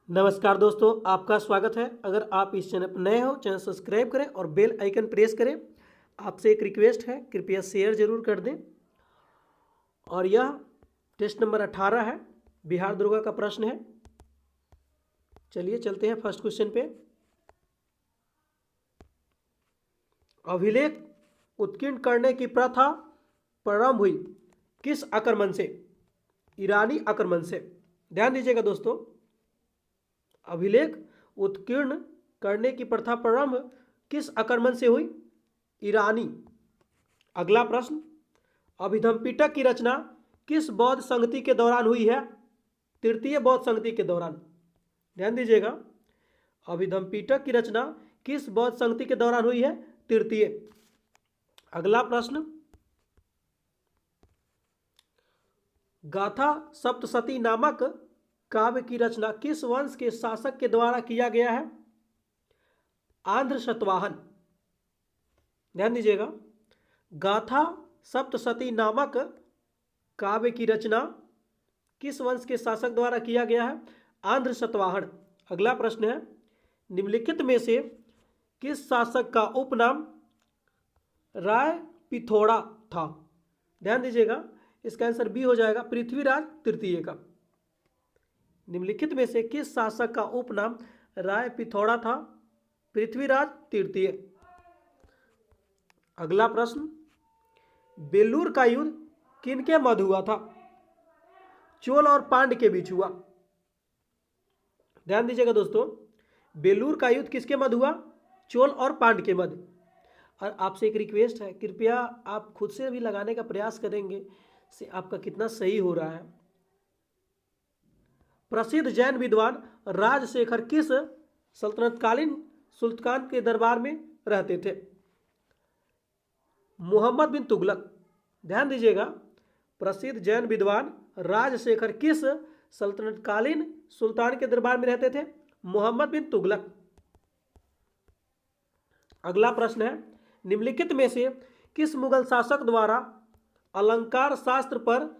नमस्कार दोस्तों, आपका स्वागत है। अगर आप इस चैनल पर नए हो, चैनल सब्सक्राइब करें और बेल आइकन प्रेस करें। आपसे एक रिक्वेस्ट है, कृपया शेयर जरूर कर दें। और यह टेस्ट नंबर 18 है, बिहार दुर्गा का प्रश्न है। चलिए चलते हैं फर्स्ट क्वेश्चन पे। अभिलेख उत्कीर्ण करने की प्रथा प्रारंभ हुई किस आक्रमण से? ईरानी आक्रमण से। ध्यान दीजिएगा दोस्तों, अभिलेख उत्कीर्ण करने की प्रथा प्रारंभ किस आक्रमण से हुई? ईरानी। अगला प्रश्न, अभिधम पिटक की रचना किस बौद्ध संगति के दौरान हुई है? तृतीय बौद्ध संगति के दौरान। ध्यान दीजिएगा, अभिधम पिटक की रचना किस बौद्ध संगति के दौरान हुई है? तृतीय। अगला प्रश्न, गाथा सप्तशती नामक काव्य की रचना किस वंश के शासक के द्वारा किया गया है? आंध्र शतवाहन। ध्यान दीजिएगा, गाथा सप्तशती नामक काव्य की रचना किस वंश के शासक द्वारा किया गया है? आंध्र शतवाहन। अगला प्रश्न है, निम्नलिखित में से किस शासक का उपनाम राय पिथोड़ा था? ध्यान दीजिएगा, इसका आंसर बी हो जाएगा, पृथ्वीराज तृतीय का। निम्नलिखित में से किस शासक का उपनाम राय पिथौड़ा था? पृथ्वीराज तृतीय। अगला प्रश्न, बेलूर का युद्ध किनके मध्य हुआ था? चोल और पांड्य के बीच हुआ। ध्यान दीजिएगा दोस्तों, बेलूर का युद्ध किसके मध्य हुआ? चोल और पांड्य के मध्य। और आपसे एक रिक्वेस्ट है, कृपया आप खुद से भी लगाने का प्रयास करेंगे से आपका कितना सही हो रहा है। प्रसिद्ध जैन विद्वान राजशेखर किस सल्तनतकालीन सुल्तान के दरबार में रहते थे? मोहम्मद बिन तुगलक। ध्यान दीजिएगा, प्रसिद्ध जैन विद्वान राजशेखर किस सल्तनतकालीन सुल्तान के दरबार में रहते थे? मोहम्मद बिन तुगलक। अगला प्रश्न है, निम्नलिखित में से किस मुगल शासक द्वारा अलंकार शास्त्र पर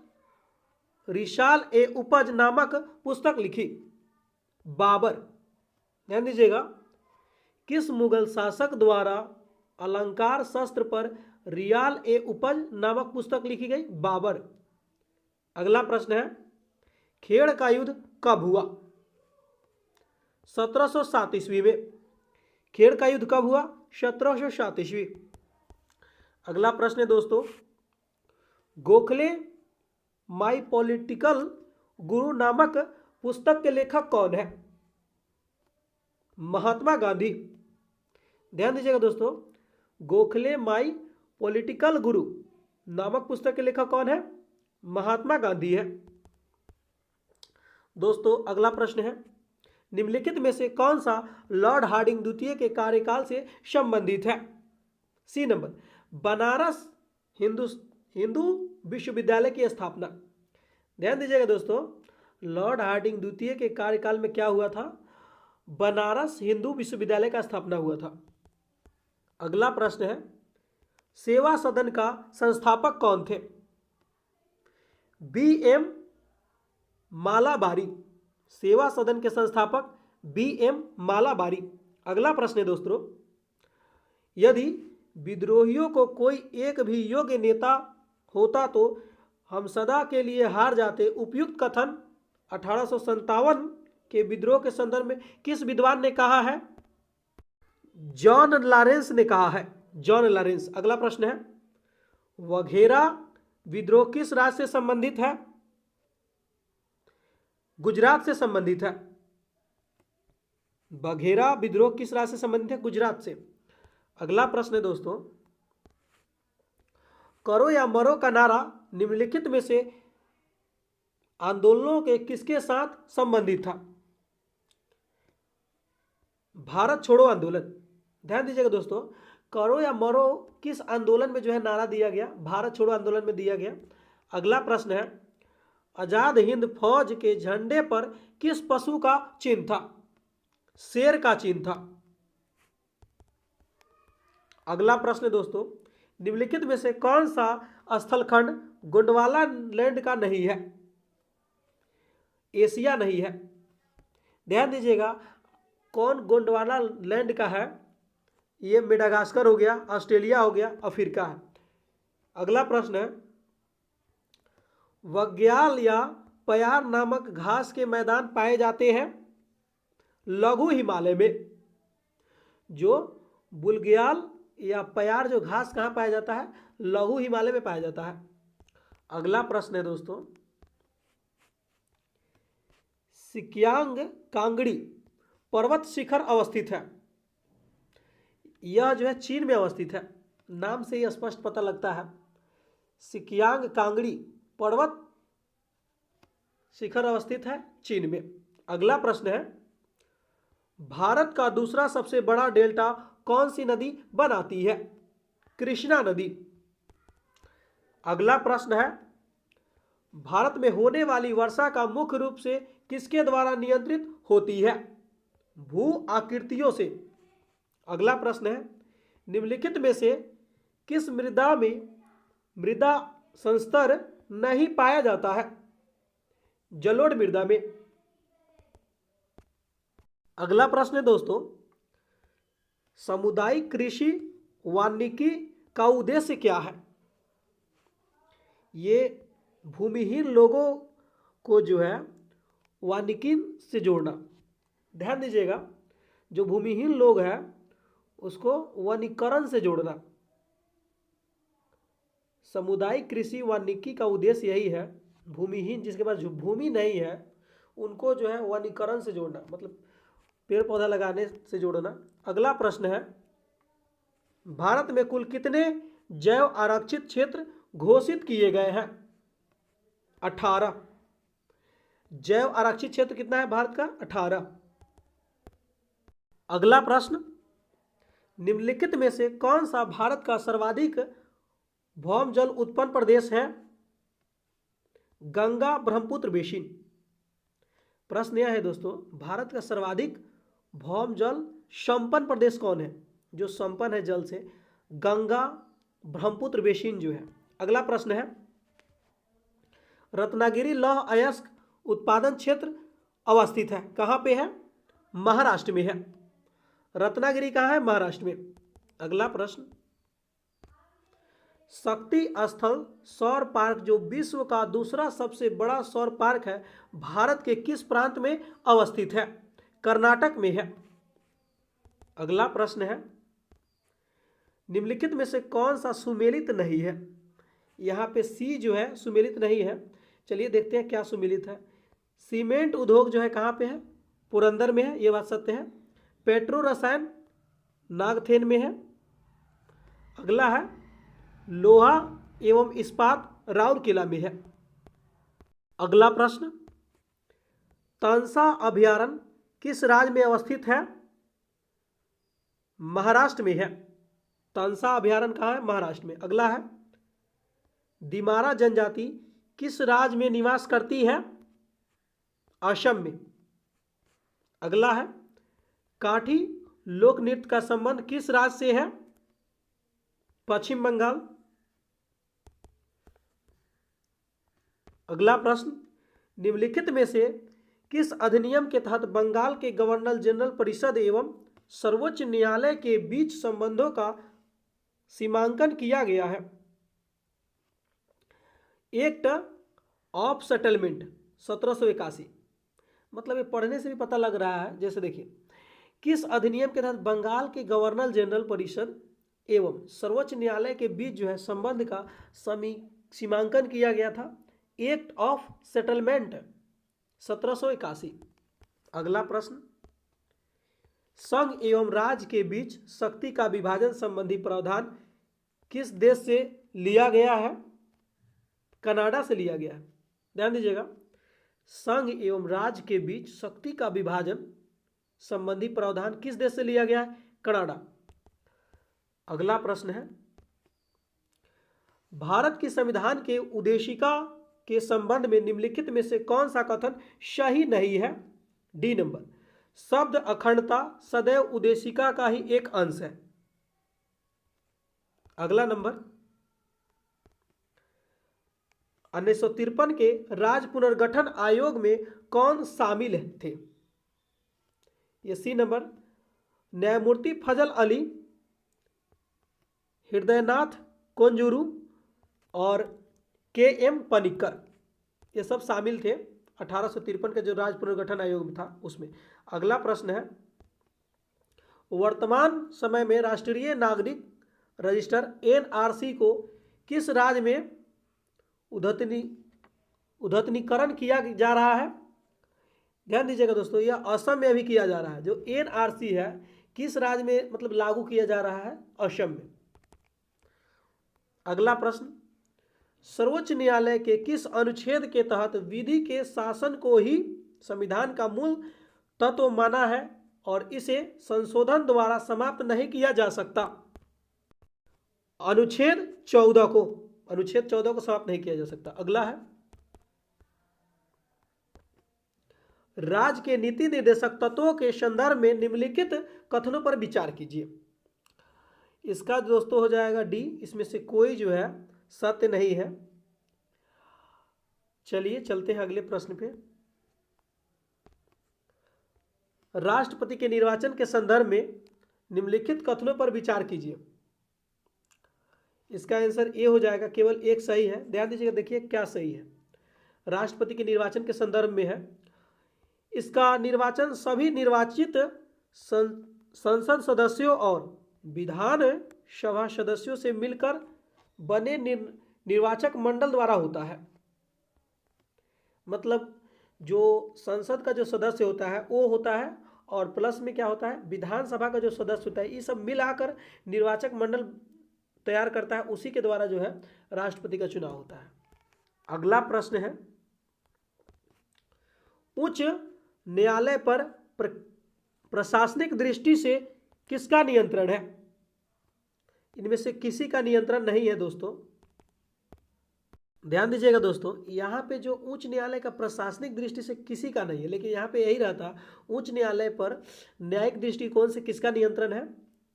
रिसाल ए उपज नामक पुस्तक लिखी? बाबर। ध्यान दीजिएगा, किस मुगल शासक द्वारा अलंकार शास्त्र पर रियाल ए उपज नामक पुस्तक लिखी गई? बाबर। अगला प्रश्न है, खेड़ का युद्ध कब हुआ? 1707 ईस्वी में। खेड़ का युद्ध कब हुआ? 1707 ईस्वी। अगला प्रश्न है दोस्तों, गोखले माई पॉलिटिकल गुरु नामक पुस्तक के लेखक कौन है? महात्मा गांधी। ध्यान दीजिएगा दोस्तों, गोखले माई पॉलिटिकल गुरु नामक पुस्तक के लेखक कौन है? महात्मा गांधी है। दोस्तों अगला प्रश्न है, निम्नलिखित में से कौन सा लॉर्ड हार्डिंग द्वितीय के कार्यकाल से संबंधित है? सी नंबर, बनारस हिंदू विश्वविद्यालय की स्थापना। ध्यान दीजिएगा दोस्तों, लॉर्ड हार्डिंग द्वितीय के कार्यकाल में क्या हुआ था? बनारस हिंदू विश्वविद्यालय का स्थापना हुआ था। अगला प्रश्न है, सेवा सदन का संस्थापक कौन थे? बी.एम. मालाबारी। सेवा सदन के संस्थापक बी.एम. मालाबारी। अगला प्रश्न है दोस्तों, यदि विद्रोहियों को कोई एक भी योग्य नेता होता तो हम सदा के लिए हार जाते, उपयुक्त कथन 1857 के विद्रोह के संदर्भ में किस विद्वान ने कहा है? जॉन लॉरेंस ने कहा है, जॉन लॉरेंस। अगला प्रश्न है, वघेरा विद्रोह किस राज्य से संबंधित है? गुजरात से संबंधित है। बघेरा विद्रोह किस राज्य से संबंधित है? गुजरात से। अगला प्रश्न है दोस्तों, करो या मरो का नारा निम्नलिखित में से आंदोलनों के किसके साथ संबंधित था? भारत छोड़ो आंदोलन। ध्यान दीजिएगा दोस्तों, करो या मरो किस आंदोलन में जो है नारा दिया गया? भारत छोड़ो आंदोलन में दिया गया। अगला प्रश्न है, आजाद हिंद फौज के झंडे पर किस पशु का चिन्ह था? शेर का चिन्ह था। अगला प्रश्न दोस्तों, निम्नलिखित में से कौन सा स्थलखंड गोंडवाना लैंड का नहीं है? एशिया नहीं है। ध्यान दीजिएगा, कौन गोंडवाना लैंड का है? ये मेडागास्कर हो गया, ऑस्ट्रेलिया हो गया, अफ्रीका है। अगला प्रश्न है, वग्याल या प्यार नामक घास के मैदान पाए जाते हैं लघु हिमालय में। जो बुलग्याल या प्यार जो घास कहाँ पाया जाता है? लघु हिमालय में पाया जाता है। अगला प्रश्न है दोस्तों, सिक्यांग कांगड़ी पर्वत शिखर अवस्थित है। यह जो है चीन में अवस्थित है, नाम से ही स्पष्ट पता लगता है। सिक्यांग कांगड़ी पर्वत शिखर अवस्थित है चीन में। अगला प्रश्न है, भारत का दूसरा सबसे बड़ा डेल्टा कौन सी नदी बनाती है? कृष्णा नदी। अगला प्रश्न है, भारत में होने वाली वर्षा का मुख्य रूप से किसके द्वारा नियंत्रित होती है? भू आकृतियों से। अगला प्रश्न है, निम्नलिखित में से किस मृदा में मृदा संस्तर नहीं पाया जाता है? जलोढ़ मृदा में। अगला प्रश्न है दोस्तों, सामुदायिक कृषि वानिकी का उद्देश्य क्या है? ये भूमिहीन लोगों को जो है वानिकी से जोड़ना। ध्यान दीजिएगा, जो भूमिहीन लोग हैं उसको वनीकरण से जोड़ना। सामुदायिक कृषि वानिकी का उद्देश्य यही है, भूमिहीन जिसके पास भूमि नहीं है उनको जो है वनीकरण से जोड़ना, मतलब पेड़ पौधा लगाने से जोड़ना। अगला प्रश्न है, भारत में कुल कितने जैव आरक्षित क्षेत्र घोषित किए गए हैं? 18। जैव आरक्षित क्षेत्र कितना है भारत का? 18। अगला प्रश्न, निम्नलिखित में से कौन सा भारत का सर्वाधिक भौम जल उत्पन्न प्रदेश है? गंगा ब्रह्मपुत्र बेसिन। प्रश्न यह है दोस्तों, भारत का सर्वाधिक भौम जल संपन्न प्रदेश कौन है? जो संपन्न है जल से, गंगा ब्रह्मपुत्र बेसिन जो है। अगला प्रश्न है, रत्नागिरी लौह अयस्क उत्पादन क्षेत्र अवस्थित है, कहाँ पे है? महाराष्ट्र में है। रत्नागिरी कहाँ है? महाराष्ट्र में। अगला प्रश्न, शक्ति स्थल सौर पार्क जो विश्व का दूसरा सबसे बड़ा सौर पार्क है, भारत के किस प्रांत में अवस्थित है? कर्नाटक में है। अगला प्रश्न है, निम्नलिखित में से कौन सा सुमेलित नहीं है? यहाँ पे सी जो है सुमेलित नहीं है। चलिए देखते हैं क्या सुमेलित है। सीमेंट उद्योग जो है कहाँ पे है? पुरंदर में है, ये बात सत्य है। पेट्रो रसायन नागथेन में है। अगला है, लोहा एवं इस्पात राउरकेला में है। अगला प्रश्न, तानसा अभयारण्य किस राज्य में अवस्थित है? महाराष्ट्र में है। तानसा अभयारण्य कहाँ है? महाराष्ट्र में। अगला है, दिमारा जनजाति किस राज्य में निवास करती है? असम में। अगला है, काठी लोक नृत्य का संबंध किस राज्य से है? पश्चिम बंगाल। अगला प्रश्न, निम्नलिखित में से किस अधिनियम के तहत बंगाल के गवर्नर जनरल परिषद एवं सर्वोच्च न्यायालय के बीच संबंधों का सीमांकन किया गया है? Act of settlement 1781। मतलब ये पढ़ने से भी पता लग रहा है। जैसे देखिए, किस अधिनियम के तहत बंगाल के गवर्नर जनरल परिषद एवं सर्वोच्च न्यायालय के बीच जो है संबंध का सीमांकन किया गया था? Act of settlement 1781। अगला प्रश्न, संघ एवं राज्य के बीच शक्ति का विभाजन संबंधी प्रावधान किस देश से लिया गया है? कनाडा से लिया गया है। ध्यान दीजिएगा, संघ एवं राज्य के बीच शक्ति का विभाजन संबंधी प्रावधान किस देश से लिया गया है? कनाडा। अगला प्रश्न है, भारत के संविधान के उद्देशिका के संबंध में निम्नलिखित में से कौन सा कथन सही नहीं है? डी नंबर, शब्द अखंडता सदैव उद्देशिका का ही एक अंश है। अगला नंबर, 1953 के राज्य पुनर्गठन आयोग में कौन शामिल थे? ये सी नंबर। न्यायमूर्ति फजल अली, हृदयनाथ कोंजूरू और के.एम. पनिक्कर, ये सब शामिल थे 1853 के जो राज्य पुनर्गठन आयोग था उसमें। अगला प्रश्न है, वर्तमान समय में राष्ट्रीय नागरिक रजिस्टर एनआरसी को किस राज्य में उद्यतनीकरण किया जा रहा है? ध्यान दीजिएगा दोस्तों, यह असम में अभी किया जा रहा है। जो एनआरसी है किस राज्य में मतलब लागू किया जा रहा है? असम में। अगला प्रश्न, सर्वोच्च न्यायालय के किस अनुच्छेद के तहत विधि के शासन को ही संविधान का मूल तत्व माना है और इसे संशोधन द्वारा समाप्त नहीं किया जा सकता? अनुच्छेद 14 को, अनुच्छेद 14 को समाप्त नहीं किया जा सकता। अगला है, राज्य के नीति निर्देशक तत्वों के संदर्भ में निम्नलिखित कथनों पर विचार कीजिए। इसका दोस्तों हो जाएगा डी, इसमें से कोई जो है सत्य नहीं है। चलिए चलते हैं अगले प्रश्न पे। राष्ट्रपति के निर्वाचन के संदर्भ में निम्नलिखित कथनों पर विचार कीजिए। इसका आंसर ए हो जाएगा, केवल एक सही है। ध्यान दीजिएगा, देखिए क्या सही है। राष्ट्रपति के निर्वाचन के संदर्भ में है, इसका निर्वाचन सभी निर्वाचित संसद सदस्यों और विधान सभा सदस्यों से मिलकर बने निर्वाचक मंडल द्वारा होता है। मतलब जो संसद का जो सदस्य होता है वो होता है, और प्लस में क्या होता है, विधानसभा का जो सदस्य होता है, ये सब मिलाकर निर्वाचक मंडल तैयार करता है, उसी के द्वारा जो है राष्ट्रपति का चुनाव होता है। अगला प्रश्न है, उच्च न्यायालय पर प्रशासनिक दृष्टि से किसका नियंत्रण है? इनमें से किसी का नियंत्रण नहीं है दोस्तों। ध्यान दीजिएगा दोस्तों, यहाँ पे जो उच्च न्यायालय का प्रशासनिक दृष्टि से किसी का नहीं है, लेकिन यहाँ पे यही रहता उच्च न्यायालय पर न्यायिक दृष्टिकोण से किसका नियंत्रण है,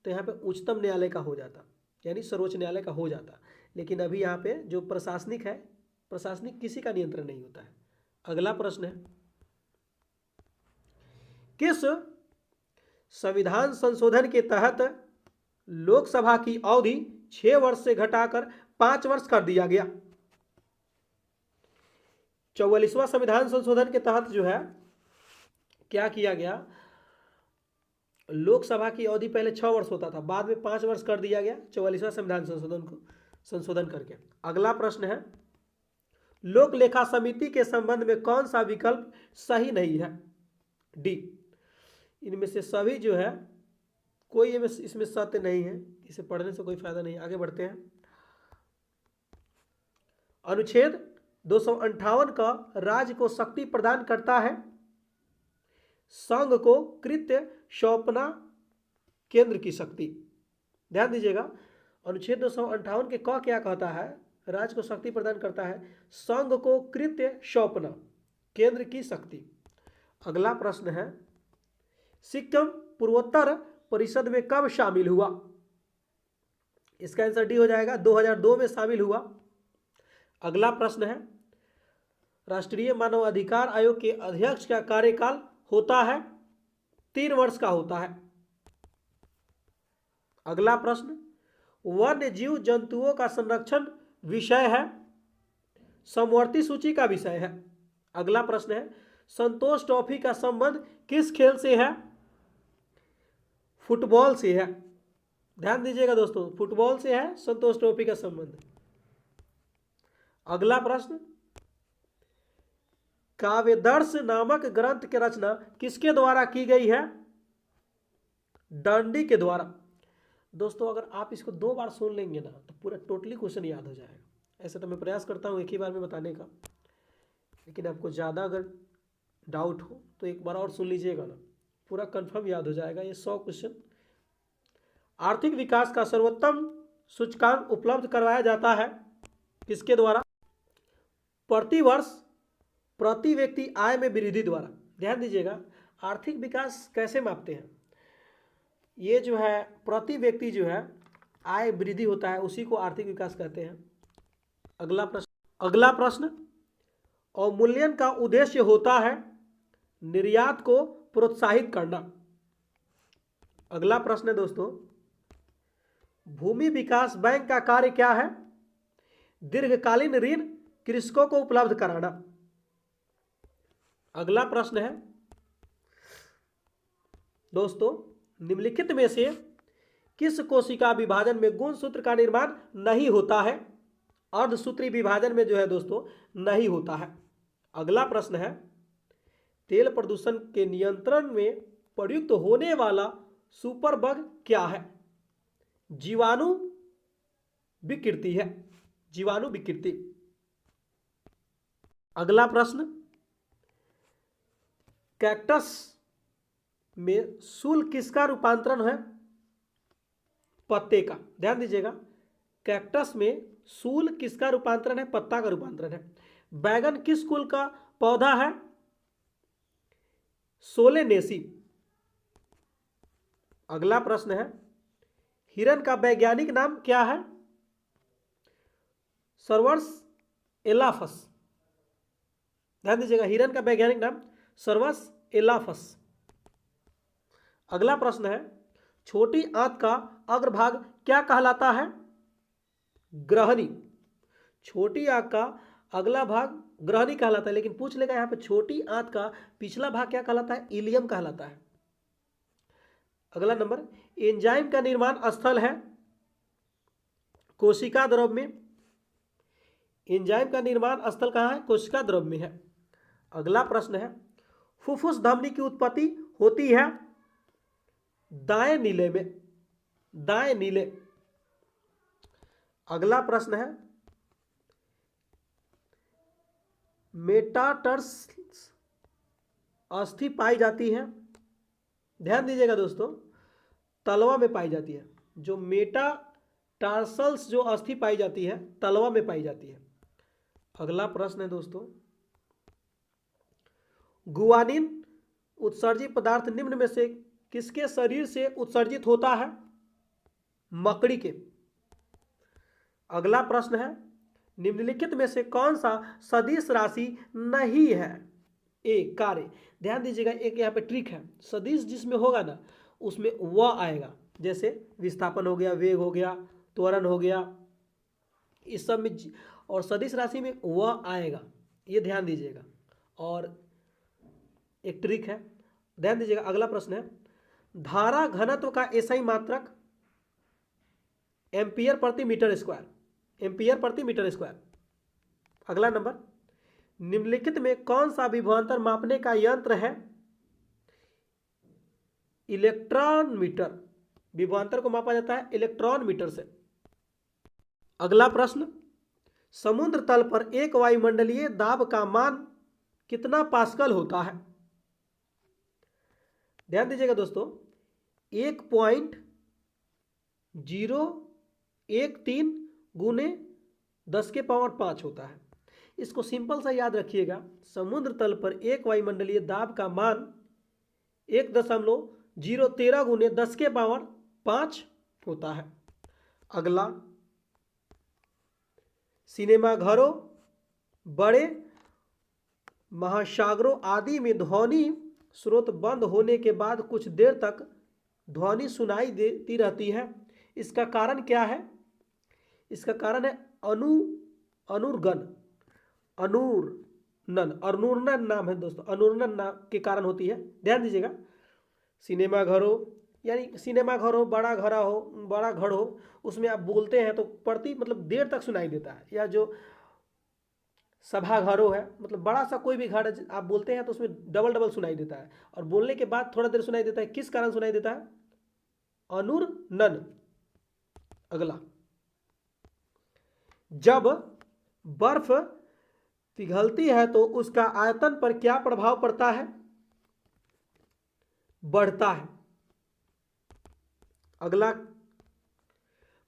तो यहाँ पे उच्चतम न्यायालय का हो जाता, यानी सर्वोच्च न्यायालय का हो जाता। लेकिन अभी यहाँ पे जो प्रशासनिक है, प्रशासनिक किसी का नियंत्रण नहीं होता है। अगला प्रश्न है, किस संविधान संशोधन के तहत लोकसभा की अवधि 6 वर्ष से घटाकर 5 वर्ष कर दिया गया? 44वां संविधान संशोधन के तहत जो है क्या किया गया, लोकसभा की अवधि पहले 6 वर्ष होता था, बाद में 5 वर्ष कर दिया गया 44वां संविधान संशोधन करके। अगला प्रश्न है, लोक लेखा समिति के संबंध में कौन सा विकल्प सही नहीं है? डी। इनमें से सभी जो है कोई इसमें सत्य नहीं है, इसे पढ़ने से कोई फायदा नहीं। आगे बढ़ते हैं। अनुच्छेद 258 का राज्य को शक्ति प्रदान करता है, संघ को कृत्य सौंपना केंद्र की शक्ति। ध्यान दीजिएगा, अनुच्छेद 258 के क क्या कहता है, राज्य को शक्ति प्रदान करता है, संघ को कृत्य सौंपना केंद्र की शक्ति। अगला प्रश्न है, सिक्किम पूर्वोत्तर परिषद में कब शामिल हुआ? इसका आंसर डी हो जाएगा, 2002 में शामिल हुआ। अगला प्रश्न है, राष्ट्रीय मानव अधिकार आयोग के अध्यक्ष का कार्यकाल होता है 3 वर्ष का होता है। अगला प्रश्न, वन्य जीव जंतुओं का संरक्षण विषय है, समवर्ती सूची का विषय है। अगला प्रश्न है, संतोष ट्रॉफी का संबंध किस खेल से है? फुटबॉल से है। ध्यान दीजिएगा दोस्तों, फुटबॉल से है संतोष ट्रॉफी का संबंध। अगला प्रश्न, काव्यदर्श नामक ग्रंथ की रचना किसके द्वारा की गई है? डांडी के द्वारा। दोस्तों अगर आप इसको 2 बार सुन लेंगे ना तो पूरा टोटली क्वेश्चन याद हो जाएगा। ऐसे तो मैं प्रयास करता हूँ एक ही बार में बताने का, लेकिन आपको ज़्यादा अगर डाउट हो तो एक बार और सुन लीजिएगा ना, पूरा कंफर्म याद हो जाएगा ये 100 क्वेश्चन। आर्थिक विकास का सर्वोत्तम सूचकांक उपलब्ध करवाया जाता है किसके द्वारा? प्रतिवर्ष प्रति व्यक्ति आय में वृद्धि द्वारा। ध्यान दीजिएगा, आर्थिक विकास कैसे मापते हैं? ये जो है प्रति व्यक्ति जो है आय वृद्धि होता है, उसी को आर्थिक विकास कहते हैं। अगला प्रश्न, अवमूल्यन का उद्देश्य होता है निर्यात को प्रोत्साहित करना। अगला प्रश्न है दोस्तों, भूमि विकास बैंक का कार्य क्या है? दीर्घकालीन ऋण कृषकों को उपलब्ध कराना। अगला प्रश्न है दोस्तों, निम्नलिखित में से किस कोशिका विभाजन में गुणसूत्र का निर्माण नहीं होता है? अर्धसूत्री विभाजन में जो है दोस्तों नहीं होता है। अगला प्रश्न है, तेल प्रदूषण के नियंत्रण में प्रयुक्त होने वाला सुपर बग क्या है? जीवाणु विकृति है, जीवाणु विकृति। अगला प्रश्न, कैक्टस में सूल किसका रूपांतरण है? पत्ते का। ध्यान दीजिएगा, कैक्टस में सूल किसका रूपांतरण है? पत्ता का रूपांतरण है। बैगन किस कुल का पौधा है? सोलेनेसी। अगला प्रश्न है, हिरण का वैज्ञानिक नाम क्या है? सर्वर्स एलाफस। ध्यान दीजिएगा, हिरण का वैज्ञानिक नाम सर्वर्स एलाफस। अगला प्रश्न है, छोटी आंत का अग्रभाग क्या कहलाता है? ग्रहणी। छोटी आंत का अगला भाग ग्रहणी कहलाता है, लेकिन पूछ लेगा यहां पे छोटी आंत का पिछला भाग क्या कहलाता है? इलियम कहलाता है। अगला नंबर, एंजाइम का निर्माण स्थल है कोशिका द्रव में। एंजाइम का निर्माण स्थल कहां है? कोशिका द्रव में है। अगला प्रश्न है, फुफ्फुस धमनी की उत्पत्ति होती है दाएं नीले में। दाएं नीले। अगला प्रश्न है, मेटाटार्स अस्थि पाई जाती है, ध्यान दीजिएगा दोस्तों, तलवा में पाई जाती है। जो मेटाटार्सल्स जो अस्थि पाई जाती है तलवा में पाई जाती है। अगला प्रश्न है दोस्तों, गुआनिन उत्सर्जित पदार्थ निम्न में से किसके शरीर से उत्सर्जित होता है? मकड़ी के। अगला प्रश्न है, निम्नलिखित में से कौन सा सदिश राशि नहीं है? ए कार्य। ध्यान दीजिएगा, एक यहाँ पे ट्रिक है, सदिश जिसमें होगा ना उसमें व आएगा, जैसे विस्थापन हो गया, वेग हो गया, त्वरण हो गया, इस सब में और सदिश राशि में व आएगा, ये ध्यान दीजिएगा। और एक ट्रिक है, ध्यान दीजिएगा। अगला प्रश्न है, धारा घनत्व का एसआई मात्रक एम्पियर प्रति मीटर स्क्वायर। एम्पियर प्रति मीटर स्क्वायर। अगला नंबर, निम्नलिखित में कौन सा विभवांतर मापने का यंत्र है? Electron meter. विभवांतर को मापा जाता है इलेक्ट्रॉन मीटर से। अगला प्रश्न, समुद्र तल पर एक वायुमंडलीय दाब का मान कितना पास्कल होता है? ध्यान दीजिएगा दोस्तों, 1.013 गुने 10 के पावर 5 होता है। इसको सिंपल सा याद रखिएगा, समुद्र तल पर एक वायुमंडलीय दाब का मान 1.013 गुने 10 के पावर 5 होता है। अगला, सिनेमाघरों, बड़े महासागरों आदि में ध्वनि स्रोत बंद होने के बाद कुछ देर तक ध्वनि सुनाई देती रहती है, इसका कारण क्या है? इसका कारण है अनुर्गन। अनुर्णन नाम है दोस्तों, अनुर्णन नाम के कारण होती है। ध्यान दीजिएगा, सिनेमाघरों यानी सिनेमाघर हो, बड़ा घर हो, उसमें आप बोलते हैं तो प्रति मतलब देर तक सुनाई देता है। या जो सभाघरों है, मतलब बड़ा सा कोई भी घर आप बोलते हैं तो उसमें डबल सुनाई देता है, और बोलने के बाद थोड़ा देर सुनाई देता है। किस कारण सुनाई देता है? अनुर्णन। अगला, जब बर्फ पिघलती है तो उसका आयतन पर क्या प्रभाव पड़ता है? बढ़ता है। अगला,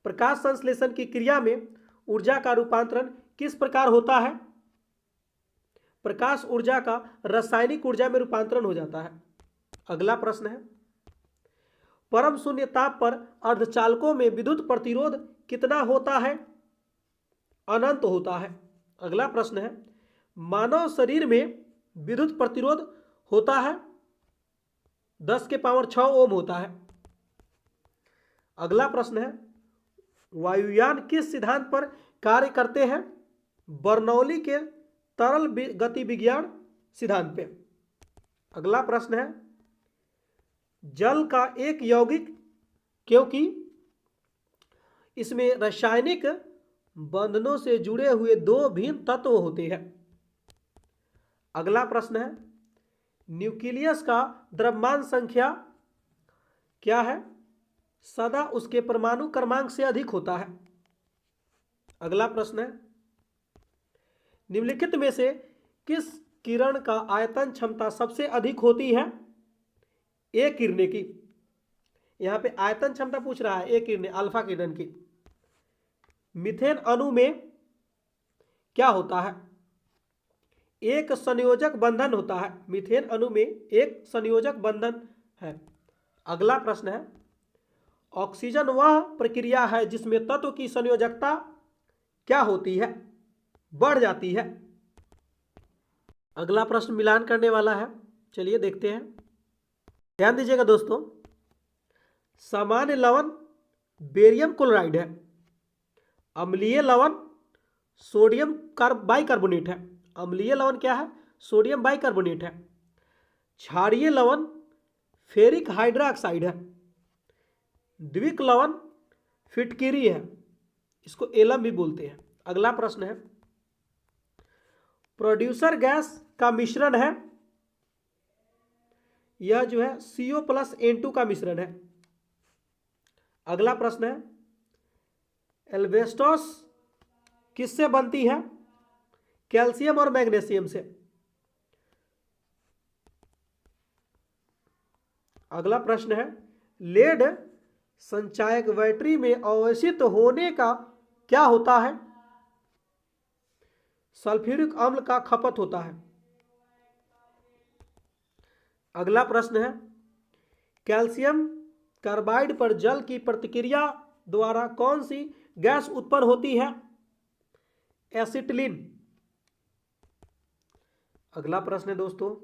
प्रकाश संश्लेषण की क्रिया में ऊर्जा का रूपांतरण किस प्रकार होता है? प्रकाश ऊर्जा का रासायनिक ऊर्जा में रूपांतरण हो जाता है। अगला प्रश्न है, परम शून्य ताप पर अर्धचालकों में विद्युत प्रतिरोध कितना होता है? अनंत होता है। अगला प्रश्न है, मानव शरीर में विद्युत प्रतिरोध होता है 10 के पावर 6 ओम होता है। अगला प्रश्न है, वायुयान किस सिद्धांत पर कार्य करते हैं? बर्नौली के तरल गति विज्ञान सिद्धांत पे। अगला प्रश्न है, जल का एक यौगिक क्योंकि इसमें रासायनिक बंधनों से जुड़े हुए दो भिन्न तत्व होते हैं। अगला प्रश्न है, न्यूक्लियस का द्रव्यमान संख्या क्या है? सदा उसके परमाणु क्रमांक से अधिक होता है। अगला प्रश्न है, निम्नलिखित में से किस किरण का आयतन क्षमता सबसे अधिक होती है? ए किरणें की। यहां पे आयतन क्षमता पूछ रहा है, ए किरणें, अल्फा किरण की। मीथेन अणु में क्या होता है? एक संयोजक बंधन होता है। मीथेन अणु में एक संयोजक बंधन है। अगला प्रश्न है, ऑक्सीजन वह प्रक्रिया है जिसमें तत्व की संयोजकता क्या होती है? बढ़ जाती है। अगला प्रश्न मिलान करने वाला है, चलिए देखते हैं। ध्यान दीजिएगा दोस्तों, सामान्य लवण बेरियम क्लोराइड है। अम्लीय लवण सोडियम बाइकार्बोनेट है। अम्लीय लवण क्या है? सोडियम बाइकार्बोनेट है। क्षारीय लवण फेरिक हाइड्रोक्साइड है। द्विक लवण फिटकिरी है, इसको एलम भी बोलते हैं। अगला प्रश्न है, प्रोड्यूसर गैस का मिश्रण है, यह जो है CO+N2 का मिश्रण है। अगला प्रश्न है, एल्बेस्टोस किससे बनती है? कैल्शियम और मैग्नीशियम से। अगला प्रश्न है, लेड संचायक बैटरी में अवशोषित होने का क्या होता है? सल्फ्यूरिक अम्ल का खपत होता है। अगला प्रश्न है, कैल्शियम कार्बाइड पर जल की प्रतिक्रिया द्वारा कौन सी गैस उत्पन्न होती है? एसिटिलीन। अगला प्रश्न है दोस्तों,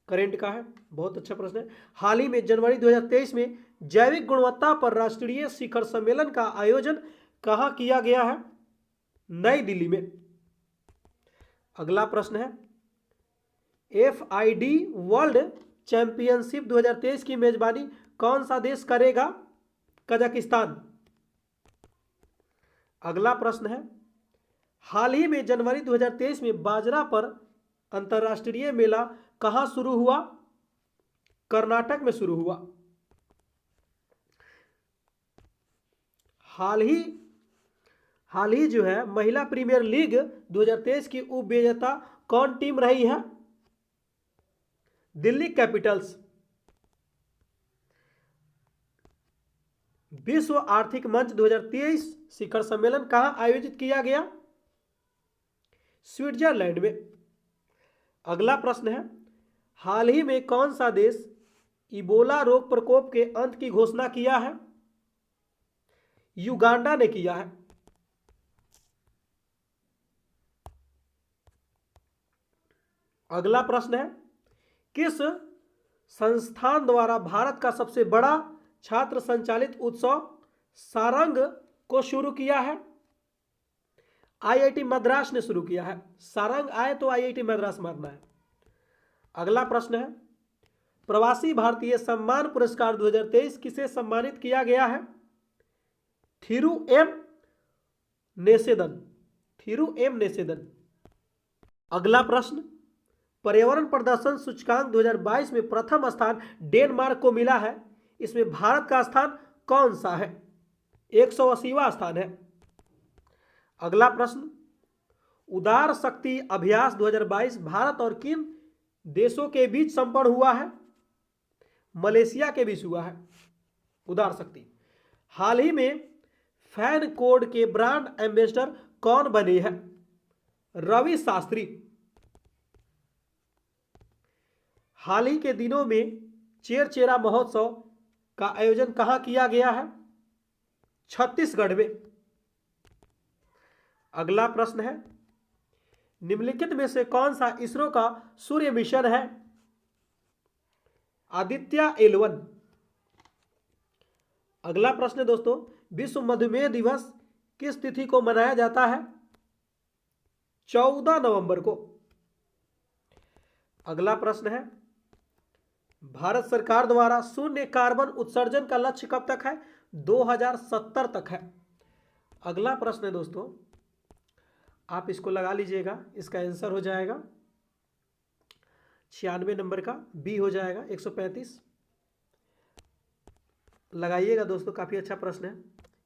करंट का है, बहुत अच्छा प्रश्न है। हाल ही में जनवरी 2023 में जैविक गुणवत्ता पर राष्ट्रीय शिखर सम्मेलन का आयोजन कहां किया गया है? नई दिल्ली में। अगला प्रश्न है, FID वर्ल्ड चैंपियनशिप 2023 की मेजबानी कौन सा देश करेगा? कजाकिस्तान। अगला प्रश्न है, हाल ही में जनवरी 2023 में बाजरा पर अंतर्राष्ट्रीय मेला कहां शुरू हुआ? कर्नाटक में शुरू हुआ। हाल ही जो है महिला प्रीमियर लीग 2023 की उप विजेता कौन टीम रही है? दिल्ली कैपिटल्स। विश्व आर्थिक मंच 2023 शिखर सम्मेलन कहां आयोजित किया गया? स्विट्जरलैंड में। अगला प्रश्न है, हाल ही में कौन सा देश इबोला रोग प्रकोप के अंत की घोषणा किया है? युगांडा ने किया है। अगला प्रश्न है, किस संस्थान द्वारा भारत का सबसे बड़ा छात्र संचालित उत्सव सारंग को शुरू किया है? IIT मद्रास ने शुरू किया है। सारंग आए तो IIT मद्रास मारना है। अगला प्रश्न है, प्रवासी भारतीय सम्मान पुरस्कार 2023 किसे सम्मानित किया गया है? थिरु एम नेसेदन। अगला प्रश्न, पर्यावरण प्रदर्शन सूचकांक 2022 में प्रथम स्थान डेनमार्क को मिला है, इसमें भारत का स्थान कौन सा है? 180वां स्थान है। अगला प्रश्न, उदार शक्ति अभ्यास 2022 भारत और किन देशों के बीच संपन्न हुआ है? मलेशिया के बीच हुआ है उदार शक्ति। हाल ही में फैन कोड के ब्रांड एम्बेसडर कौन बने हैं? रवि शास्त्री। हाल ही के दिनों में चेरचेरा महोत्सव का आयोजन कहां किया गया है? छत्तीसगढ़ में। अगला प्रश्न है, निम्नलिखित में से कौन सा इसरो का सूर्य मिशन है? आदित्य L1। अगला प्रश्न है दोस्तों, विश्व मधुमेह दिवस किस तिथि को मनाया जाता है? 14 नवंबर को। अगला प्रश्न है, भारत सरकार द्वारा शून्य कार्बन उत्सर्जन का लक्ष्य कब तक है? 2070 तक है। अगला प्रश्न है दोस्तों, आप इसको लगा लीजिएगा, इसका आंसर हो जाएगा 96 नंबर का बी हो जाएगा 135। लगाइएगा दोस्तों, काफ़ी अच्छा प्रश्न है,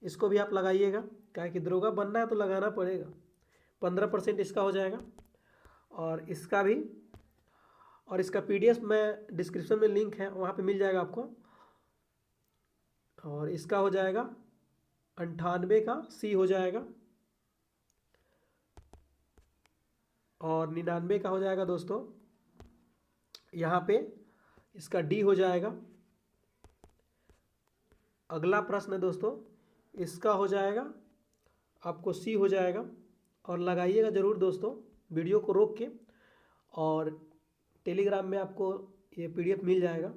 इसको भी आप लगाइएगा, क्या कि दरोगा बनना है तो लगाना पड़ेगा। 15% इसका हो जाएगा, और इसका भी, और इसका PDF में डिस्क्रिप्शन में लिंक है, वहाँ पे मिल जाएगा आपको। और इसका हो जाएगा 98 का सी हो जाएगा, और 99 का हो जाएगा दोस्तों यहाँ पे इसका डी हो जाएगा। अगला प्रश्न है दोस्तों, इसका हो जाएगा आपको सी हो जाएगा, और लगाइएगा ज़रूर दोस्तों वीडियो को रोक के, और टेलीग्राम में आपको ये PDF मिल जाएगा,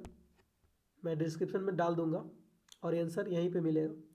मैं डिस्क्रिप्शन में डाल दूंगा, और आंसर यहीं पे मिलेगा।